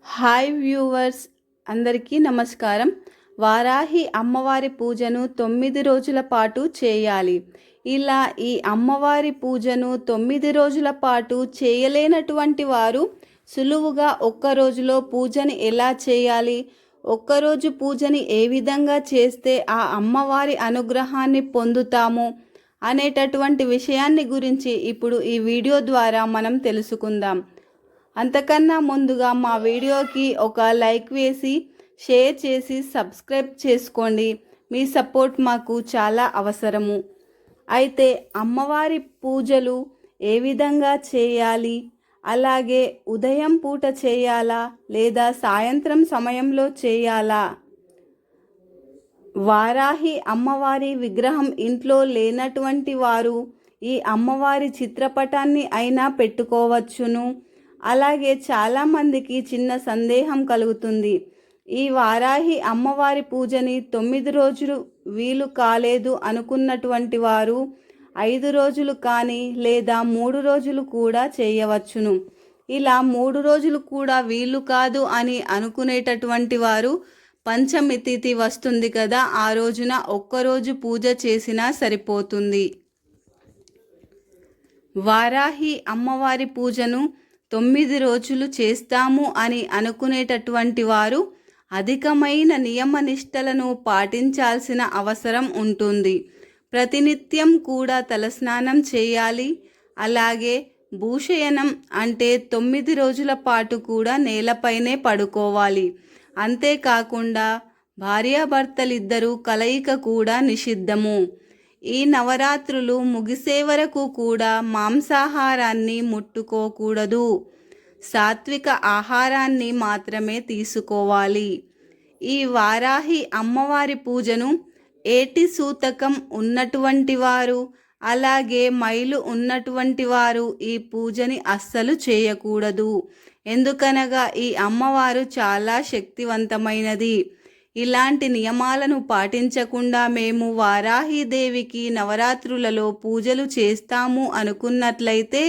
Hi viewers, అందరికీ నమస్కారం. వారాహి అమ్మవారి పూజను 9 రోజుల పాటు చేయాలి. ఇలా ఈ అమ్మవారి పూజను 9 రోజుల పాటు చేయలేనటువంటి వారు సులువుగా ఒక్క రోజులో పూజని ఎలా చేయాలి, ఒక్కరోజు పూజని ఏ విధంగా చేస్తే ఆ అమ్మవారి అనుగ్రహాన్ని పొందుతాము అనేటటువంటి విషయాన్ని గురించి ఇప్పుడు ఈ వీడియో ద్వారా మనం తెలుసుకుందాం. అంతకన్నా ముందుగా మా వీడియోకి ఒక లైక్ వేసి షేర్ చేసి సబ్స్క్రైబ్ చేసుకోండి. మీ సపోర్ట్ మాకు చాలా అవసరము. అయితే అమ్మవారి పూజలు ఏ విధంగా చేయాలి, అలాగే ఉదయం పూట చేయాలా లేదా సాయంత్రం సమయంలో చేయాలా, వారాహి అమ్మవారి విగ్రహం ఇంట్లో లేనటువంటి వారు ఈ అమ్మవారి చిత్రపటాన్ని అయినా పెట్టుకోవచ్చును. అలాగే చాలామందికి చిన్న సందేహం కలుగుతుంది. ఈ వారాహి అమ్మవారి పూజని 9 రోజులు వీలు కాలేదు అనుకున్నటువంటి వారు 5 రోజులు కానీ లేదా 3 రోజులు కూడా చేయవచ్చును. ఇలా 3 రోజులు కూడా వీలు కాదు అని అనుకునేటటువంటి వారు పంచమి తిథి వస్తుంది కదా, ఆ రోజున ఒక్కరోజు పూజ చేసినా సరిపోతుంది. వారాహి అమ్మవారి పూజను 9 రోజులు చేస్తాము అని అనుకునేటటువంటి వారు అధికమైన నియమనిష్టలను పాటించాల్సిన అవసరం ఉంటుంది. ప్రతినిత్యం కూడా తలస్నానం చేయాలి. అలాగే భూషయనం అంటే 9 రోజుల పాటు కూడా నేలపైనే పడుకోవాలి. అంతేకాకుండా భార్యాభర్తలిద్దరూ కలయిక కూడా నిషిద్ధము. ఈ నవరాత్రులు ముగిసే వరకు కూడా మాంసాహారాన్ని ముట్టుకోకూడదు. సాత్విక ఆహారాన్ని మాత్రమే తీసుకోవాలి. ఈ వారాహి అమ్మవారి పూజను ఏటి సూతకం ఉన్నటువంటి వారు, అలాగే మైలు ఉన్నటువంటి వారు ఈ పూజని అస్సలు చేయకూడదు. ఎందుకనగా ఈ అమ్మవారు చాలా శక్తివంతమైనది. ఇలాంటి నియమాలను పాటించకుండా మేము వారాహిదేవికి నవరాత్రులలో పూజలు చేస్తాము అనుకున్నట్లయితే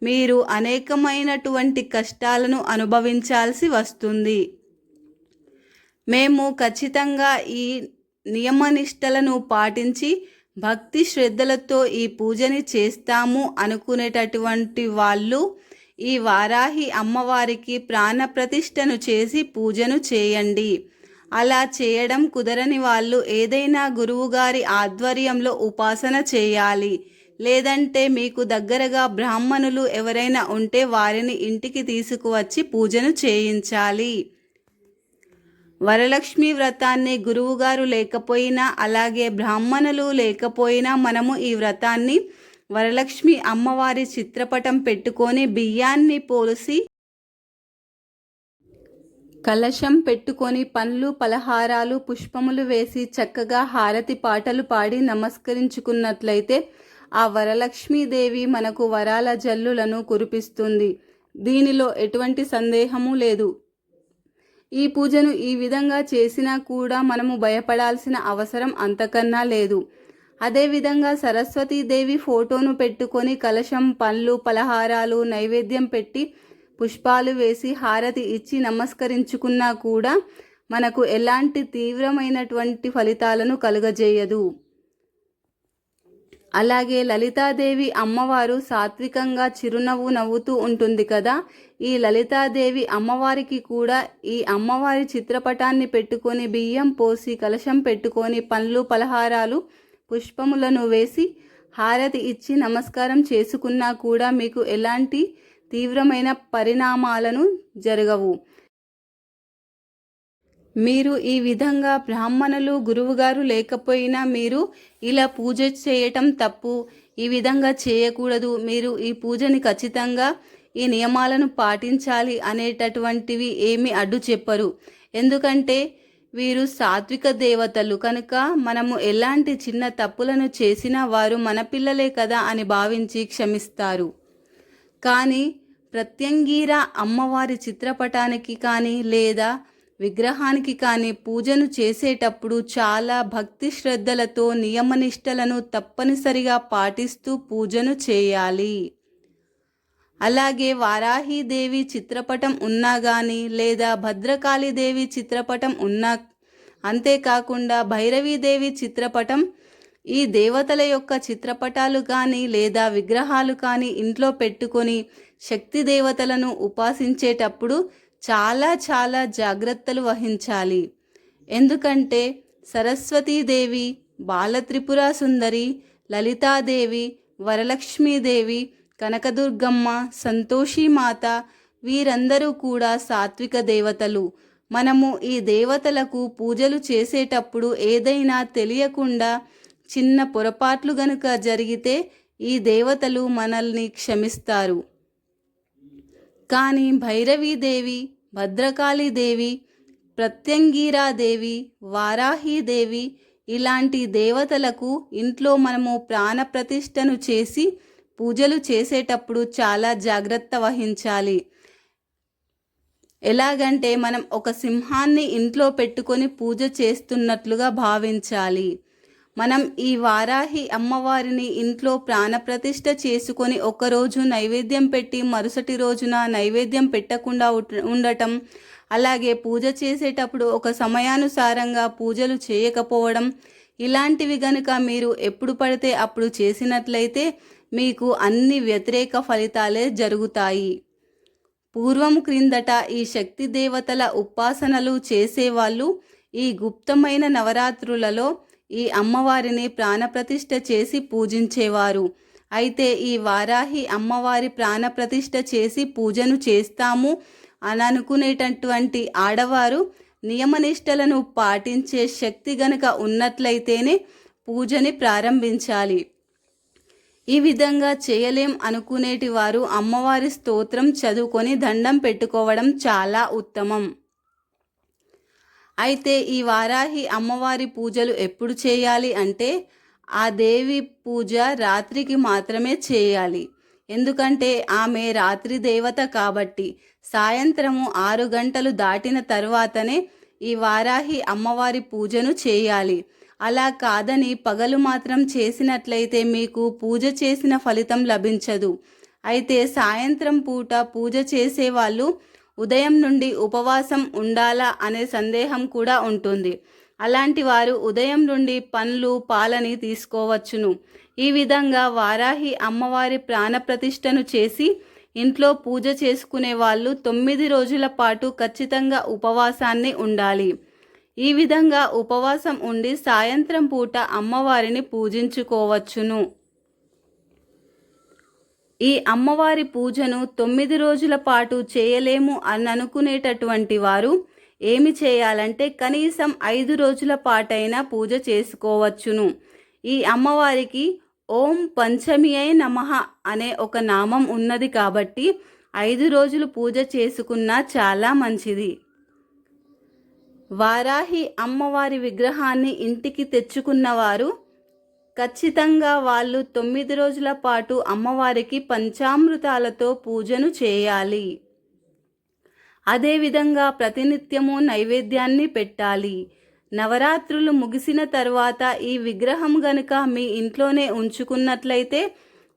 మీరు అనేకమైనటువంటి కష్టాలను అనుభవించాల్సి వస్తుంది. మేము ఖచ్చితంగా ఈ నియమనిష్టలను పాటించి భక్తి శ్రద్ధలతో ఈ పూజని చేస్తాము అనుకునేటటువంటి వాళ్ళు ఈ వారాహి అమ్మవారికి ప్రాణప్రతిష్ఠను చేసి పూజను చేయండి. అలా చేయడం కుదరని వాళ్ళు ఏదైనా గురువుగారి ఆధ్వర్యంలో ఉపాసన చేయాలి. లేదంటే మీకు దగ్గరగా బ్రాహ్మణులు ఎవరైనా ఉంటే వారిని ఇంటికి తీసుకువచ్చి పూజను చేయించాలి. వరలక్ష్మి వ్రతాన్ని గురువుగారు లేకపోయినా, అలాగే బ్రాహ్మణులు లేకపోయినా మనము ఈ వ్రతాన్ని వరలక్ష్మి అమ్మవారి చిత్రపటం పెట్టుకొని బియ్యాన్ని పోసి కలశం పెట్టుకొని పండ్లు పలహారాలు పుష్పములు వేసి చక్కగా హారతి పాటలు పాడి నమస్కరించుకున్నట్లయితే ఆ వరలక్ష్మీదేవి మనకు వరాల జల్లులను కురిపిస్తుంది. దీనిలో ఎటువంటి సందేహము లేదు. ఈ పూజను ఈ విధంగా చేసినా కూడా మనము భయపడాల్సిన అవసరం అంతకన్నా లేదు. అదేవిధంగా సరస్వతీదేవి ఫోటోను పెట్టుకొని కలశం పండ్లు పలహారాలు నైవేద్యం పెట్టి పుష్పాలు వేసి హారతి ఇచ్చి నమస్కరించుకున్నా కూడా మనకు ఎలాంటి తీవ్రమైనటువంటి ఫలితాలను కలుగజేయదు. అలాగే లలితాదేవి అమ్మవారు సాత్వికంగా చిరునవ్వు నవ్వుతూ ఉంటుంది కదా, ఈ లలితాదేవి అమ్మవారికి కూడా ఈ అమ్మవారి చిత్రపటాన్ని పెట్టుకొని బియ్యం పోసి కలశం పెట్టుకొని పండ్లు పలహారాలు పుష్పములను వేసి హారతి ఇచ్చి నమస్కారం చేసుకున్నా కూడా మీకు ఎలాంటి తీవ్రమైన పరిణామాలను జరగవు. మీరు ఈ విధంగా బ్రాహ్మణులు గురువుగారు లేకపోయినా మీరు ఇలా పూజ చేయటం తప్పు. ఈ విధంగా చేయకూడదు. మీరు ఈ పూజని ఖచ్చితంగా ఈ నియమాలను పాటించాలి అనేటటువంటివి ఏమీ అడ్డు చెప్పరు. ఎందుకంటే వీరు సాత్విక దేవతలు కనుక మనము ఎలాంటి చిన్న తప్పులను చేసినా వారు మన పిల్లలే కదా అని భావించి క్షమిస్తారు. కానీ ప్రత్యంగిర అమ్మవారి చిత్రపటానికి కానీ లేదా విగ్రహానికి కానీ పూజను చేసేటప్పుడు చాలా భక్తి శ్రద్ధలతో నియమనిష్టలను తప్పనిసరిగా పాటిస్తూ పూజను చేయాలి. అలాగే వారాహీదేవి చిత్రపటం ఉన్నా కానీ లేదా భద్రకాళీదేవి చిత్రపటం ఉన్నా, అంతేకాకుండా భైరవీదేవి చిత్రపటం, ఈ దేవతల యొక్క చిత్రపటాలు కానీ లేదా విగ్రహాలు కానీ ఇంట్లో పెట్టుకొని శక్తి దేవతలను ఉపాసించేటప్పుడు చాలా చాలా జాగ్రత్తలు వహించాలి. ఎందుకంటే సరస్వతీదేవి, బాలత్రిపుర సుందరి, లలితాదేవి, వరలక్ష్మీదేవి, కనకదుర్గమ్మ, సంతోషీమాత వీరందరూ కూడా సాత్విక దేవతలు. మనము ఈ దేవతలకు పూజలు చేసేటప్పుడు ఏదైనా తెలియకుండా చిన్న పొరపాట్లు గనుక జరిగితే ఈ దేవతలు మనల్ని క్షమిస్తారు. కానీ భైరవీదేవి, భద్రకాళీదేవి, ప్రత్యంగిరాదేవి, వారాహీదేవి ఇలాంటి దేవతలకు ఇంట్లో మనము ప్రాణప్రతిష్ఠను చేసి పూజలు చేసేటప్పుడు చాలా జాగ్రత్త వహించాలి. ఎలాగంటే మనం ఒక సింహాన్ని ఇంట్లో పెట్టుకొని పూజ చేస్తున్నట్లుగా భావించాలి. మనం ఈ వారాహి అమ్మవారిని ఇంట్లో ప్రాణప్రతిష్ఠ చేసుకొని ఒకరోజు నైవేద్యం పెట్టి మరుసటి రోజున నైవేద్యం పెట్టకుండా ఉండటం, అలాగే పూజ చేసేటప్పుడు ఒక సమయానుసారంగా పూజలు చేయకపోవడం, ఇలాంటివి గనుక మీరు ఎప్పుడు పడితే అప్పుడు చేసినట్లయితే మీకు అన్ని వ్యతిరేక ఫలితాలే జరుగుతాయి. పూర్వం క్రిందట ఈ శక్తి దేవతల ఉపాసనలు చేసేవాళ్ళు ఈ గుప్తమైన నవరాత్రులలో ఈ అమ్మవారిని ప్రాణప్రతిష్ఠ చేసి పూజించేవారు. అయితే ఈ వారాహి అమ్మవారి ప్రాణప్రతిష్ఠ చేసి పూజను చేస్తాము అని అనుకునేటటువంటి ఆడవారు నియమనిష్టలను పాటించే శక్తి గనుక ఉన్నట్లయితేనే పూజని ప్రారంభించాలి. ఈ విధంగా చేయలేం అనుకునేటి వారు అమ్మవారి స్తోత్రం చదువుకొని దండం పెట్టుకోవడం చాలా ఉత్తమం. అయితే ఈ వారాహి అమ్మవారి పూజలు ఎప్పుడు చేయాలి అంటే ఆ దేవి పూజ రాత్రికి మాత్రమే చేయాలి. ఎందుకంటే ఆమె రాత్రి దేవత కాబట్టి సాయంత్రము 6 గంటలు దాటిన తర్వాతనే ఈ వారాహి అమ్మవారి పూజను చేయాలి. అలా కాదని పగలు మాత్రం చేసినట్లయితే మీకు పూజ చేసిన ఫలితం లభించదు. అయితే సాయంత్రం పూట పూజ చేసేవాళ్ళు ఉదయం నుండి ఉపవాసం ఉండాలా అనే సందేహం కూడా ఉంటుంది. అలాంటి వారు ఉదయం నుండి పండ్లు, పాలని తీసుకోవచ్చును. ఈ విధంగా వారాహి అమ్మవారి ప్రాణప్రతిష్ఠను చేసి ఇంట్లో పూజ చేసుకునే వాళ్ళు 9 రోజుల పాటు ఖచ్చితంగా ఉపవాసాన్ని ఉండాలి. ఈ విధంగా ఉపవాసం ఉండి సాయంత్రం పూట అమ్మవారిని పూజించుకోవచ్చును. ఈ అమ్మవారి పూజను 9 రోజుల పాటు చేయలేము అని అనుకునేటటువంటి వారు ఏమి చేయాలంటే కనీసం 5 రోజుల పాటైనా పూజ చేసుకోవచ్చును. ఈ అమ్మవారికి ఓం పంచమియై నమః అనే ఒక నామం ఉన్నది కాబట్టి 5 రోజులు పూజ చేసుకున్నా చాలా మంచిది. వారాహి అమ్మవారి విగ్రహాన్ని ఇంటికి తెచ్చుకున్నవారు ఖచ్చితంగా వాళ్ళు 9 రోజుల పాటు అమ్మవారికి పంచామృతాలతో పూజను చేయాలి. అదేవిధంగా ప్రతినిత్యము నైవేద్యాన్ని పెట్టాలి. నవరాత్రులు ముగిసిన తర్వాత ఈ విగ్రహం గనుక మీ ఇంట్లోనే ఉంచుకున్నట్లయితే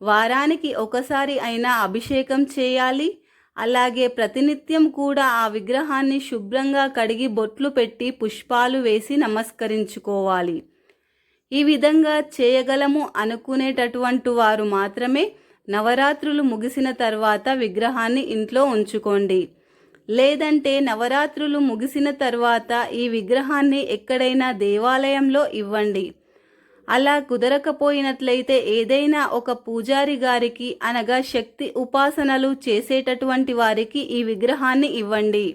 వారానికి ఒకసారి అయినా అభిషేకం చేయాలి. అలాగే ప్రతినిత్యం కూడా ఆ విగ్రహాన్ని శుభ్రంగా కడిగి బొట్లు పెట్టి పుష్పాలు వేసి నమస్కరించుకోవాలి. ఈ విధంగా చేయగలము అనుకునేటటువంటి వారు మాత్రమే నవరాత్రులు ముగిసిన తర్వాత విగ్రహాన్ని ఇంట్లో ఉంచుకోండి. లేదంటే నవరాత్రులు ముగిసిన తర్వాత ఈ విగ్రహాన్ని ఎక్కడైనా దేవాలయంలో ఇవ్వండి. అలా కుదరకపోయినట్లయితే ఏదైనా ఒక పూజారి గారికి అనగా శక్తి ఉపాసనలు చేసేటటువంటి వారికి ఈ విగ్రహాన్ని ఇవ్వండి.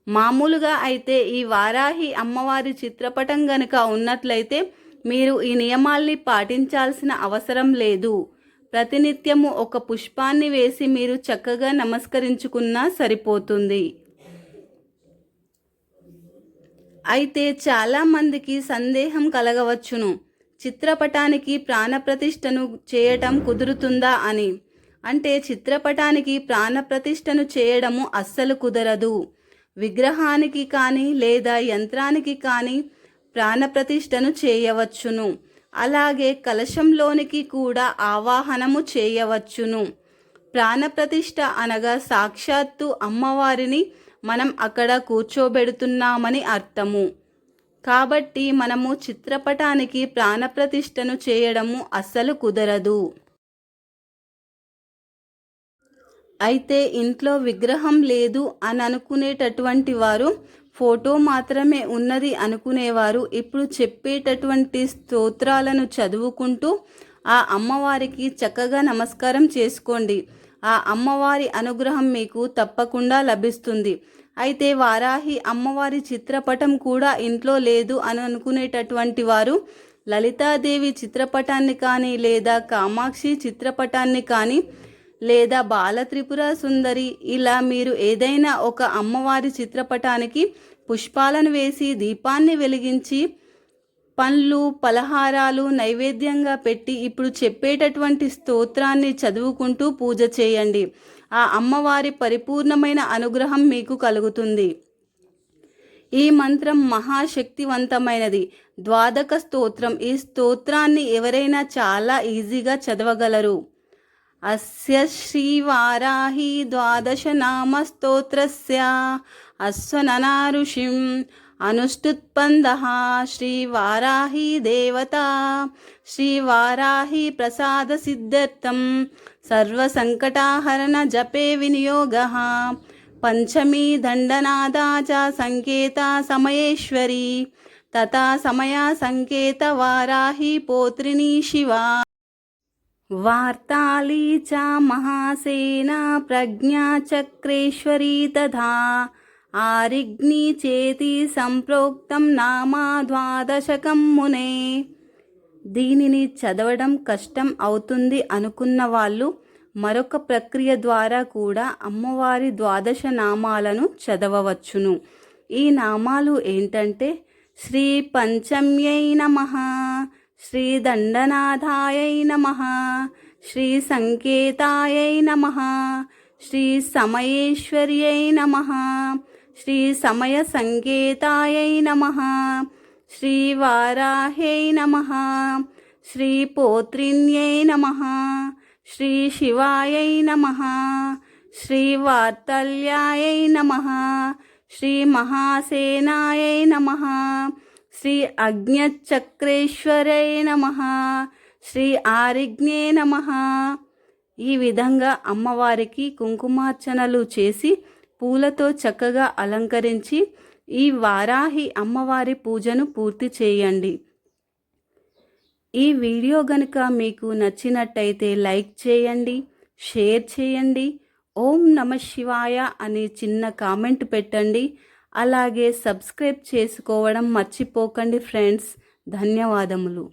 మామూలుగా అయితే ఈ వారాహి అమ్మవారి చిత్రపటం గనుక ఉన్నట్లయితే మీరు ఈ నియమాల్ని పాటించాల్సిన అవసరం లేదు. ప్రతినిత్యము ఒక పుష్పాన్ని వేసి మీరు చక్కగా నమస్కరించుకున్నా సరిపోతుంది. అయితే చాలామందికి సందేహం కలగవచ్చును, చిత్రపటానికి ప్రాణప్రతిష్ఠను చేయటం కుదురుతుందా అని. అంటే చిత్రపటానికి ప్రాణప్రతిష్ఠను చేయడము అస్సలు కుదరదు. విగ్రహానికి కానీ లేదా యంత్రానికి కానీ ప్రాణప్రతిష్ఠను చేయవచ్చును. అలాగే కలశంలోనికి కూడా ఆవాహనము చేయవచ్చును. ప్రాణప్రతిష్ఠ అనగా సాక్షాత్తు అమ్మవారిని మనం అక్కడ కూర్చోబెడుతున్నామని అర్థము. కాబట్టి మనము చిత్రపటానికి ప్రాణప్రతిష్ఠను చేయడము అస్సలు కుదరదు. అయితే ఇంట్లో విగ్రహం లేదు అని అనుకునేటటువంటి వారు, ఫోటో మాత్రమే ఉన్నది అనుకునేవారు ఇప్పుడు చెప్పేటటువంటి స్తోత్రాలను చదువుకుంటూ ఆ అమ్మవారికి చక్కగా నమస్కారం చేసుకోండి. ఆ అమ్మవారి అనుగ్రహం మీకు తప్పకుండా లభిస్తుంది. అయితే వారాహి అమ్మవారి చిత్రపటం కూడా ఇంట్లో లేదు అని అనుకునేటటువంటి వారు లలితాదేవి చిత్రపటాన్ని కానీ లేదా కామాక్షి చిత్రపటాన్ని కానీ లేదా బాలత్రిపుర సుందరి ఇలా మీరు ఏదైనా ఒక అమ్మవారి చిత్రపటానికి పుష్పాలను వేసి దీపాన్ని వెలిగించి పండ్లు పలహారాలు నైవేద్యంగా పెట్టి ఇప్పుడు చెప్పేటటువంటి స్తోత్రాన్ని చదువుకుంటూ పూజ చేయండి. ఆ అమ్మవారి పరిపూర్ణమైన అనుగ్రహం మీకు కలుగుతుంది. ఈ మంత్రం మహాశక్తివంతమైనది, ద్వాదక స్తోత్రం. ఈ స్తోత్రాన్ని ఎవరైనా చాలా ఈజీగా చదవగలరు. అస్య శ్రీవారాహి ద్వాదశ నామ స్తోత్రస్య అశ్వననా ఋషిం అనుష్టుత్పందః శ్రీవారాహి దేవతా శ్రీవారాహి ప్రసాద సిద్ధ్యర్థం సర్వసంకటాహరణ జపే వినియోగః పంచమీ దండనాదా చ సంకేత సమయేశ్వరి తథా సమయా సంకేత వారాహి పోత్రిణీ శివా వార్తాళీ చ మహాసేనా ప్రజ్ఞా చక్రేశ్వరీ తథా ఆరిగ్ని చేతి సంప్రోక్తం నామా ద్వాదశకం మునే. దీనిని చదవడం కష్టం అవుతుంది అనుకున్న వాళ్ళు మరొక ప్రక్రియ ద్వారా కూడా అమ్మవారి ద్వాదశ నామాలను చదవవచ్చును. ఈ నామాలు ఏంటంటే శ్రీ పంచమ్యై నమః, శ్రీ దండనాథాయై నమః, శ్రీ సంకేతాయై నమః, శ్రీ సమయేశ్వర్యై నమః, శ్రీ సమయ సంకేతాయై నమః, శ్రీ వారాహ్యై నమః, శ్రీ పోత్రిణ్యై నమః, శ్రీ శివాయై నమః, శ్రీ వార్తల్యాయై నమః, శ్రీ మహాసేనాయై నమః, శ్రీ అజ్ఞచక్రేశ్వరై నమః, శ్రీ ఆరిజ్ఞే నమః. ఈ విధంగా అమ్మవారికి కుంకుమార్చనలు చేసి పూలతో చక్కగా అలంకరించి ఈ వారాహి అమ్మవారి పూజను పూర్తి చేయండి. ఈ వీడియో గనుక మీకు నచ్చినట్టయితే లైక్ చేయండి, షేర్ చేయండి, ఓం నమః శివాయ అని చిన్న కామెంట్ పెట్టండి. అలాగే సబ్స్క్రైబ్ చేసుకోవడం మర్చిపోకండి ఫ్రెండ్స్. ధన్యవాదములు.